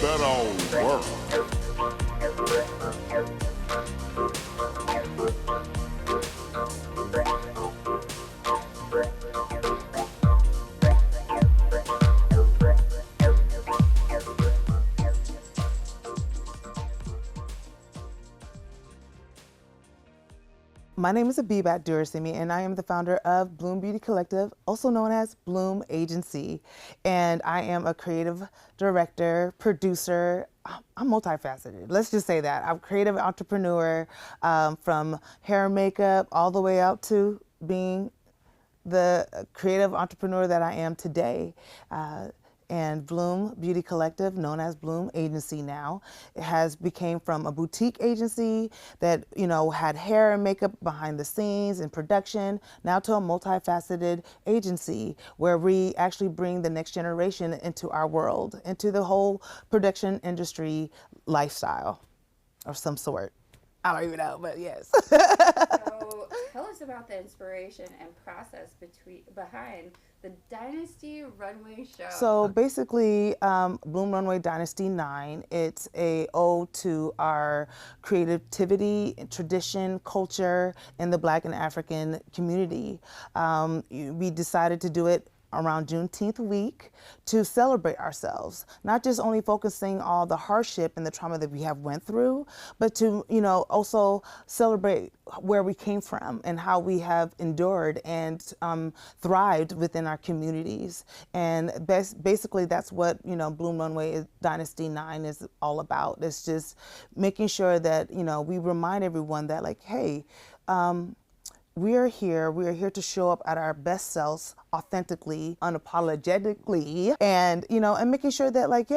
That all work. My name is Abibat Durosimi, and I am the founder of Bloom Beauty Collective, also known as Bloom Agency. And I am a creative director, producer. I'm multifaceted. Let's just say that. I'm a creative entrepreneur, from hair and makeup all the way out to being the creative entrepreneur that I am today. And Bloom Beauty Collective, known as Bloom Agency now, it has became from a boutique agency that, had hair and makeup behind the scenes and production, now to a multifaceted agency where we actually bring the next generation into our world, into the whole production industry lifestyle of some sort. I don't even know, but yes. So tell us about the inspiration and process behind the Dynasty Runway show. So basically, Bloom Runway Dynasty IX, it's a ode to our creativity, tradition, culture in the Black and African community. We decided to do it around Juneteenth week to celebrate ourselves, not just only focusing on the hardship and the trauma that we have went through, but to, also celebrate where we came from and how we have endured and thrived within our communities. And basically that's what, Bloom Runway Dynasty IX is all about. It's just making sure that, we remind everyone that like, hey, we are here to show up at our best selves, authentically, unapologetically, and, and making sure that like,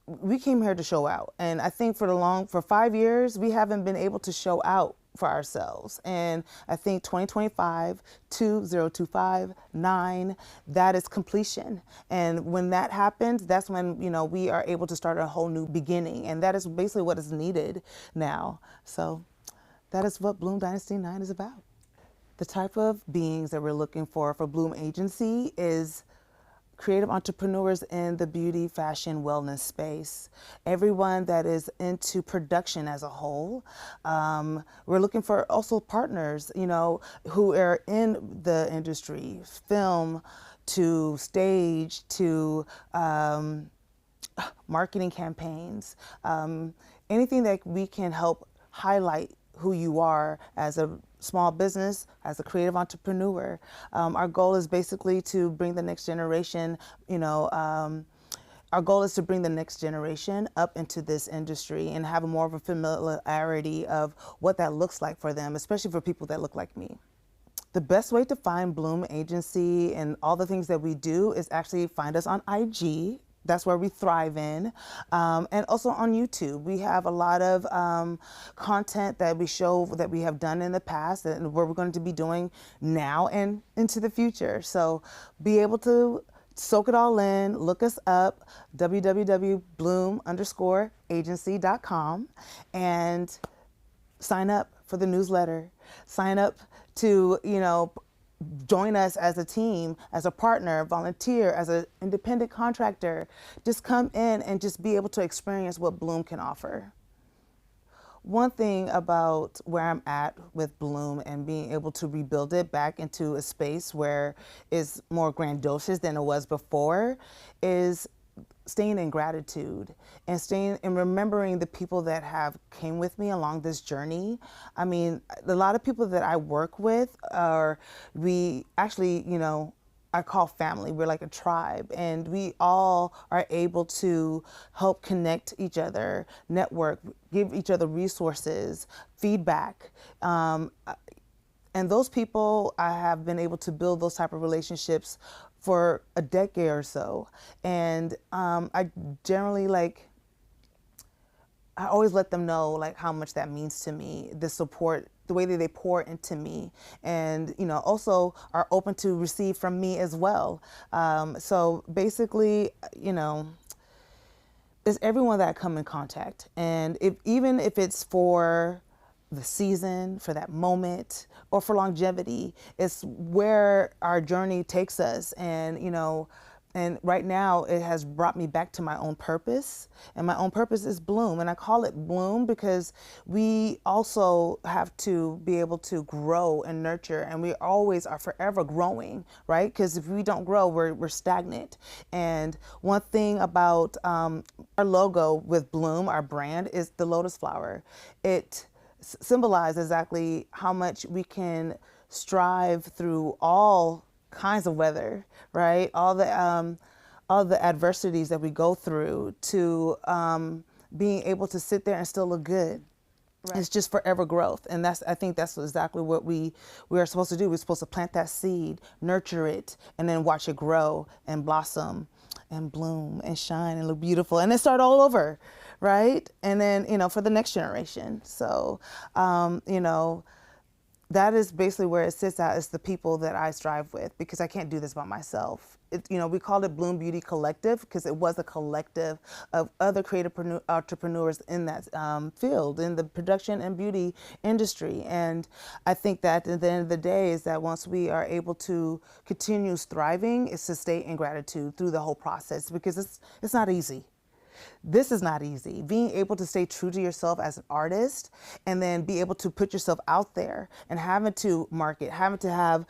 we came here to show out. And I think for 5 years, we haven't been able to show out for ourselves. And I think 2025, 2025-9, that is completion. And when that happens, that's when, we are able to start a whole new beginning. And that is basically what is needed now. So that is what Bloom Dynasty IX is about. The type of beings that we're looking for Bloom Agency is creative entrepreneurs in the beauty, fashion, wellness space. Everyone that is into production as a whole. We're looking for also partners, who are in the industry, film to stage to marketing campaigns, anything that we can help highlight who you are as a small business, as a creative entrepreneur. Our goal is basically to bring the next generation, our goal is to bring the next generation up into this industry and have more of a familiarity of what that looks like for them, especially for people that look like me. The best way to find Bloom Agency and all the things that we do is actually find us on IG. That's where we thrive in. And also on YouTube. We have a lot of content that we show that we have done in the past and what we're going to be doing now and into the future. So be able to soak it all in, look us up, www.bloom_agency.com, and sign up for the newsletter. Sign up to, join us as a team, as a partner, volunteer, as an independent contractor. Just come in and just be able to experience what Bloom can offer. One thing about where I'm at with Bloom and being able to rebuild it back into a space where it's more grandiose than it was before is staying in gratitude and staying and remembering the people that have came with me along this journey. I mean, a lot of people that I work with we actually, I call family. We're like a tribe, and we all are able to help connect each other, network, give each other resources, feedback. And those people, I have been able to build those type of relationships for a decade or so. And I generally I always let them know how much that means to me, the support, the way that they pour into me, and also are open to receive from me as well. So basically, it's everyone that I come in contact, and even if it's for the season, for that moment, or for longevity, it's where our journey takes us. And and right now it has brought me back to my own purpose, and my own purpose is bloom, and I call it bloom because we also have to be able to grow and nurture, and we always are forever growing, right? Because if we don't grow, we're stagnant. And one thing about our logo with bloom, our brand, is the lotus flower. It symbolizes exactly how much we can strive through all kinds of weather, right? All the adversities that we go through to being able to sit there and still look good. Right. It's just forever growth, and I think that's exactly what we are supposed to do. We're supposed to plant that seed, nurture it, and then watch it grow and blossom and bloom and shine and look beautiful, and then start all over, right? And then for the next generation. So that is basically where it sits at, is the people that I strive with, because I can't do this by myself. We called it Bloom Beauty Collective because it was a collective of other creative entrepreneurs in that field, in the production and beauty industry. And I think that at the end of the day is that once we are able to continue thriving, is to stay in gratitude through the whole process, because it's not easy. This is not easy. Being able to stay true to yourself as an artist, and then be able to put yourself out there, and having to market, having to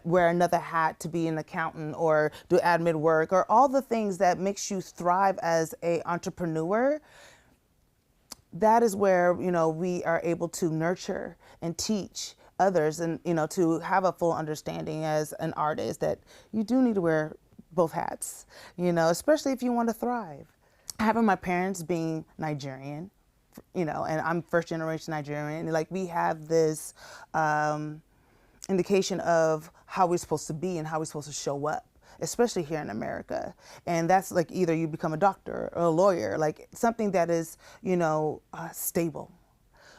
wear another hat to be an accountant or do admin work, or all the things that makes you thrive as a entrepreneur. That is where, we are able to nurture and teach others, and, to have a full understanding as an artist that you do need to wear both hats, especially if you want to thrive. Having my parents being Nigerian, and I'm first generation Nigerian, like we have this indication of how we're supposed to be and how we're supposed to show up, especially here in America. And that's like either you become a doctor or a lawyer, like something that is, stable.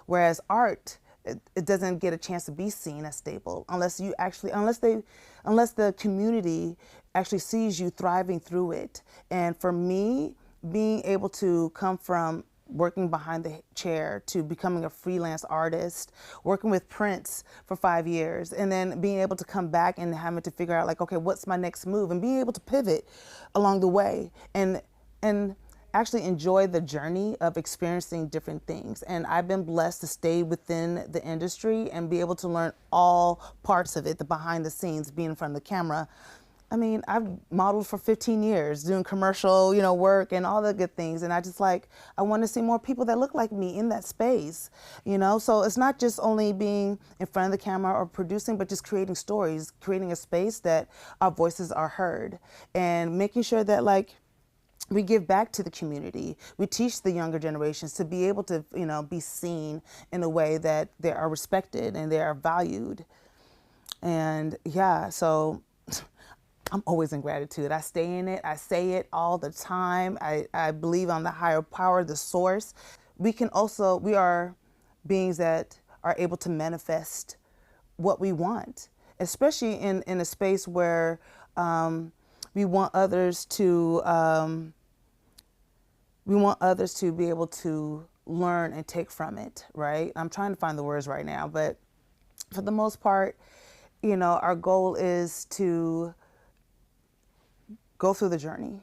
Whereas art, it doesn't get a chance to be seen as stable unless the community actually sees you thriving through it. And for me, being able to come from working behind the chair to becoming a freelance artist, working with Prince for 5 years, and then being able to come back and having to figure out, like, okay, what's my next move, and being able to pivot along the way and actually enjoy the journey of experiencing different things. And I've been blessed to stay within the industry and be able to learn all parts of it, the behind the scenes, being in front of the camera. I mean, I've modeled for 15 years, doing commercial, work and all the good things. And I want to see more people that look like me in that space, So it's not just only being in front of the camera or producing, but just creating stories, creating a space that our voices are heard, and making sure that, like, we give back to the community. We teach the younger generations to be able to, be seen in a way that they are respected and they are valued. And yeah, so I'm always in gratitude. I stay in it. I say it all the time. I believe on the higher power, the source. We are beings that are able to manifest what we want, especially in a space where we want others to be able to learn and take from it, right? I'm trying to find the words right now, but for the most part, our goal is to go through the journey,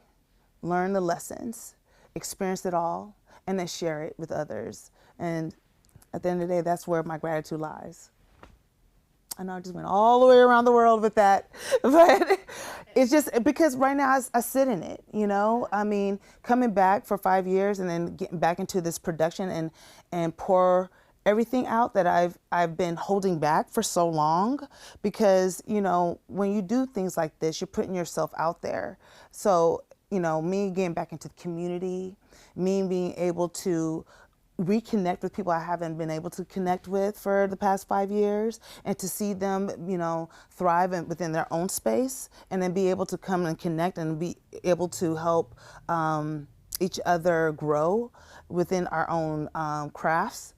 learn the lessons, experience it all, and then share it with others. And at the end of the day, that's where my gratitude lies. I know I just went all the way around the world with that, but it's just because right now I sit in it, I mean, coming back for 5 years and then getting back into this production and pour everything out that I've been holding back for so long, because, when you do things like this, you're putting yourself out there. So, me getting back into the community, me being able to reconnect with people I haven't been able to connect with for the past 5 years, and to see them, thrive within their own space, and then be able to come and connect and be able to help each other grow within our own crafts.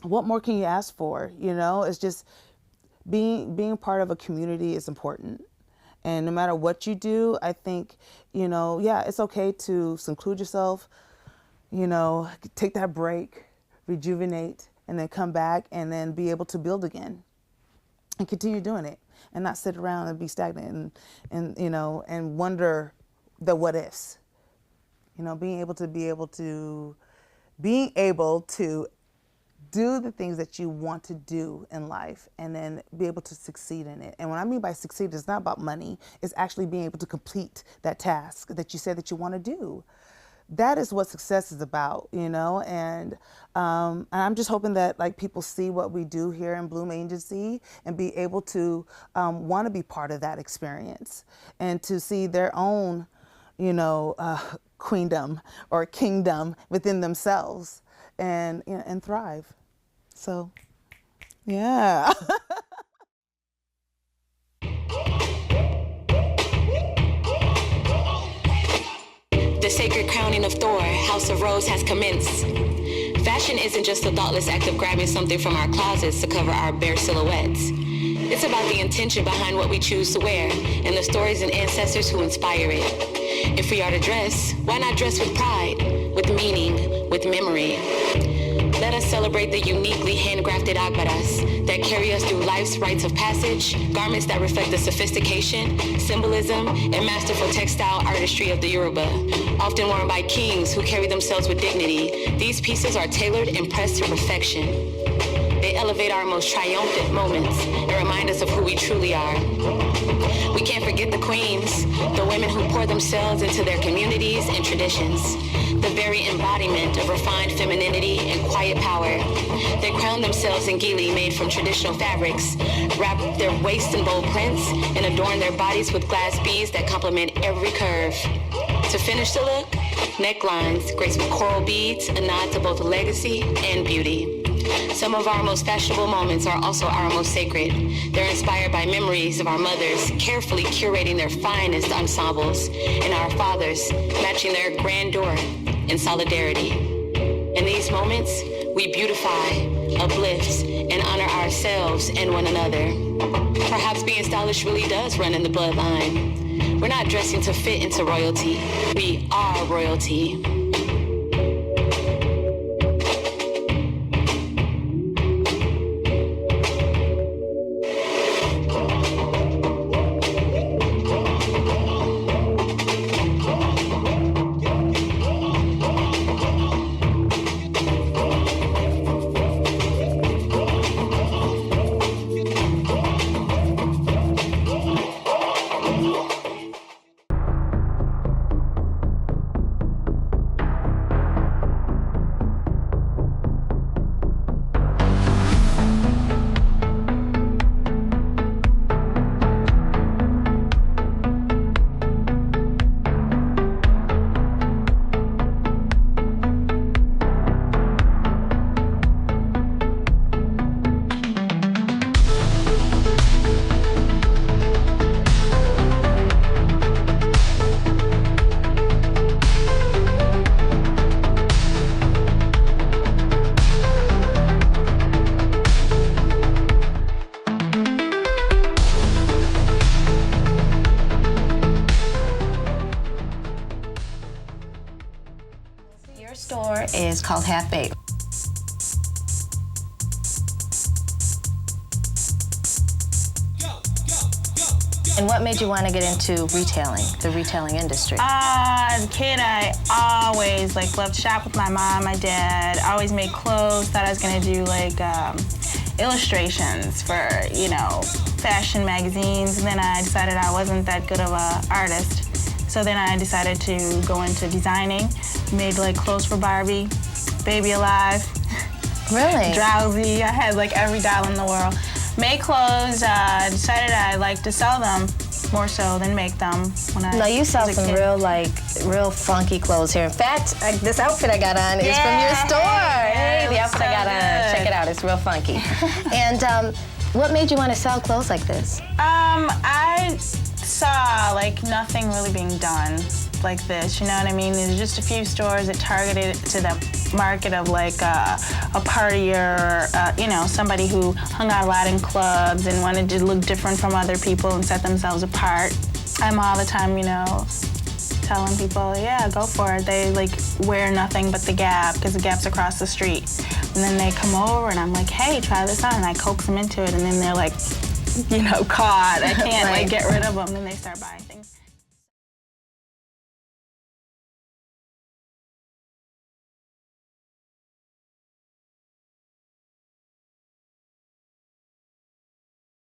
What more can you ask for? It's just being part of a community is important. And no matter what you do, I think, it's okay to seclude yourself, take that break, rejuvenate, and then come back and then be able to build again and continue doing it. and not sit around and be stagnant and you know, and wonder the what ifs. You know, being able to do the things that you want to do in life and then be able to succeed in it. And what I mean by succeed is not about money, it's actually being able to complete that task that you said that you want to do. That is what success is about, you know, and I'm just hoping that like people see what we do here in Bloom Agency and be able to want to be part of that experience and to see their own, you know, queendom or kingdom within themselves and, you know, and thrive. So, yeah. The sacred crowning of Thor, House of Rose, has commenced. Fashion isn't just a thoughtless act of grabbing something from our closets to cover our bare silhouettes. It's about the intention behind what we choose to wear and the stories and ancestors who inspire it. If we are to dress, why not dress with pride, with meaning, with memory? Let us celebrate the uniquely handcrafted agbaras that carry us through life's rites of passage, garments that reflect the sophistication, symbolism, and masterful textile artistry of the Yoruba. Often worn by kings who carry themselves with dignity, these pieces are tailored and pressed to perfection. They elevate our most triumphant moments and remind us of who we truly are. We can't forget the queens, the women who pour themselves into their communities and traditions, the very embodiment of refined femininity and quiet power. They crown themselves in gili made from traditional fabrics, wrap their waists in bold prints, and adorn their bodies with glass beads that complement every curve. To finish the look, necklines graced with coral beads, a nod to both legacy and beauty. Some of our most fashionable moments are also our most sacred. They're inspired by memories of our mothers carefully curating their finest ensembles, and our fathers matching their grandeur in solidarity. In these moments, we beautify, uplift, and honor ourselves and one another. Perhaps being stylish really does run in the bloodline. We're not dressing to fit into royalty. We are royalty. Store is called Half Baked. And what made you want to get into retailing, the retailing industry? As a kid, I always loved to shop with my mom, my dad. I always made clothes. Thought I was gonna do illustrations for fashion magazines. And then I decided I wasn't that good of an artist. So then I decided to go into designing. Made clothes for Barbie, Baby Alive. Really? Drowsy. I had every doll in the world. Made clothes. Decided I liked to sell them more so than make them. No, you sell some real funky clothes here. In fact, this outfit I got on is from your store. Hey, the outfit I got on. Check it out. It's real funky. And what made you want to sell clothes like this? I saw nothing really being done like this, you know what I mean? There's just a few stores that targeted to the market of a partier, somebody who hung out a lot in clubs and wanted to look different from other people and set themselves apart. I'm all the time, telling people, yeah, go for it. They wear nothing but the Gap because the Gap's across the street. And then they come over and I'm like, hey, try this on, and I coax them into it, and then they're like, you know, caught. I can't Right. like get rid of them. Then they start buying things.